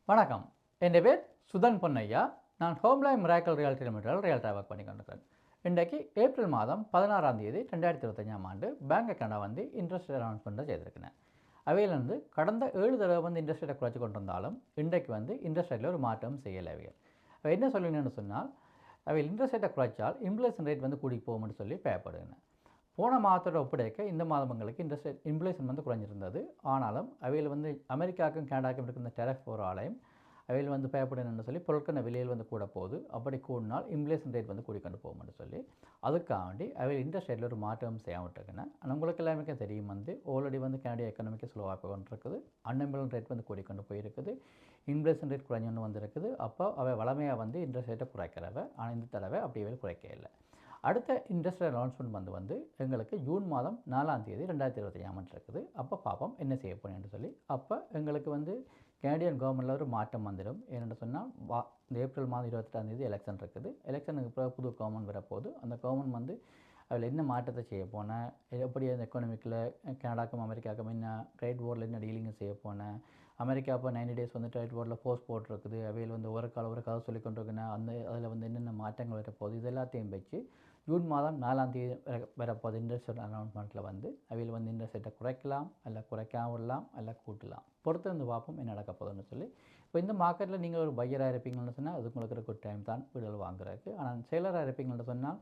வணக்கம். என் பேர் சுதன் பொன்னையா. நான் ஹோம்லைன் மிராக்கிள் ரியாலிட்டி லிமிடெட் ரியல்டாக ஒர்க் பண்ணி கொண்டிருக்கிறேன். இன்றைக்கு ஏப்ரல் மாதம் 16ஆம் தேதி 2025ஆம் ஆண்டு பேங்க் அக்கௌண்டை வந்து இன்ட்ரெஸ்ட் அனௌன்ஸ்மெண்ட்டை செய்திருக்கிறேன். அவையிலிருந்து கடந்த 7 தடவை வந்து இன்ட்ரெஸ்ட் ரேட்டை குறைச்சி கொண்டு இருந்தாலும் இன்றைக்கு வந்து இன்ட்ரெஸ்ட் ரேட்டில் ஒரு மாற்றம் செய்யலை. அவை என்ன சொல்லுங்கன்னு சொன்னால், அவையில் இன்ட்ரெஸ்ட் ரேட்டை குறைச்சால் இன்ஃப்ளேஷன் ரேட் வந்து கூடி போகும்னு சொல்லி பயப்படுகிறேன். போன மாதத்தோட ஒப்படைக்க இந்த மாதங்களுக்கு இன்ட்ரெஸ்ட் ரேட் இன்ஃப்ளேஷன் வந்து குறைஞ்சிருந்தது. ஆனாலும் அவையில் வந்து அமெரிக்காவுக்கும் கனடாவுக்கும் இருக்கிற டெரஃப் ஒரு ஆலையும் அவையில் வந்து பயப்படணும்னு சொல்லி பொருட்கள் விலையில் வந்து கூட போகுது. அப்படி கூடினால் இன்ஃப்ளேஷன் ரேட் வந்து கூடிக்கொண்டு போகும்னு சொல்லி அதுக்காண்டி அவையில் இன்ட்ரெஸ்ட் ரேட்டில் ஒரு மாற்றம் செய்யாமல் இருக்குன்னு உங்களுக்கு எல்லாமே தெரியும். வந்து ஆல்ரெடி வந்து கனடிய எக்கனாமிக்கு ஸ்லோவாக கொண்டு இருக்குது. அன்எம்ப்ளாய்மெண்ட் ரேட் வந்து கூடிக்கொண்டு போயிருக்குது. இன்ஃப்ளேஷன் ரேட் குறைஞ்சொன்று வந்திருக்குது. அப்போ அவை வளமையாக வந்து இன்ட்ரெஸ்ட் ரேட்டை குறைக்கிறவ. ஆனால் இந்த தடவை அப்படியே குறைக்க இல்லை. அடுத்த இன்ட்ரெஸ்ட் அனௌன்ஸ்மெண்ட் வந்து எங்களுக்கு ஜூன் மாதம் 4ஆம் தேதி 2025 இருக்குது. அப்போ பார்ப்போம் என்ன செய்ய போகிறேன்னு சொல்லி. அப்போ எங்களுக்கு வந்து கனடியன் கவர்மெண்ட்டில் ஒரு மாற்றம் வந்துடும். ஏன்னு சொன்னால் இந்த ஏப்ரல் மாதம் 28ஆம் தேதி எலெக்ஷன் இருக்குது. எலெக்ஷனுக்கு பிறகு புது கவர்மெண்ட் வரப்போகுது. அந்த கவர்மெண்ட் வந்து அதில் என்ன மாற்றத்தை செய்ய போனேன், எப்படி அந்த எக்கனாமிக்கில் கனடாக்கும் அமெரிக்காவுக்கும் என்ன ட்ரேட் வாரில் என்ன டீலிங் செய்ய போனேன். அமெரிக்கா இப்போ 90 டேஸ் வந்து ட்ரேட் வாரில் போஸ்ட் போட்டிருக்குது. அவையில் வந்து ஒரு கதை சொல்லி கொண்டிருக்கேன். அதில் வந்து என்னென்ன மாற்றங்கள் வரப்போகுது இது எல்லாத்தையும் வச்சு ஜூன் மாதம் 4ஆம் தேதி வரப்போகுது இன்ட்ரெஸ்ட் அனௌன்ஸ்மெண்ட்டில் வந்து அவையில் வந்து இன்ட்ரெஸ்ட் ரேட்டை குறைக்கலாம், அல்ல குறைக்காம விடலாம், அல்ல கூட்டலாம். பொறுத்து வந்து பார்ப்போம் என்ன நடக்க போகுதுன்னு சொல்லி. இப்போ இந்த மார்க்கெட்டில் நீங்கள் ஒரு பையராக இருப்பீங்கன்னு சொன்னால் அது உங்களுக்கு ஒரு குட் டைம் தான் வீடுகள் வாங்குறதுக்கு. ஆனால் சேலராக இருப்பீங்கன்னு சொன்னால்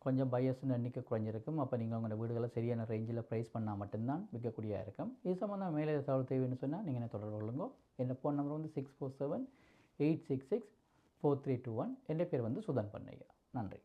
கொஞ்சம் பையர்ஸ்ன்னு எண்ணிக்கை குறைஞ்சிருக்கும். அப்போ நீங்கள் உங்களோட வீடுகளை சரியான ரேஞ்சில் ப்ரைஸ் பண்ணால் மட்டும்தான் விற்கக்கூடியதாக இருக்கும். இது சம்மந்தம் மேலே தகவல் தேவைன்னு சொன்னால் நீங்கள் என்ன தொடர்பு கொள்ளுங்க. என் ஃபோன் நம்பர் வந்து 647-866-4321. என் பேர் வந்து சுதன் பொன்னையா. நன்றி.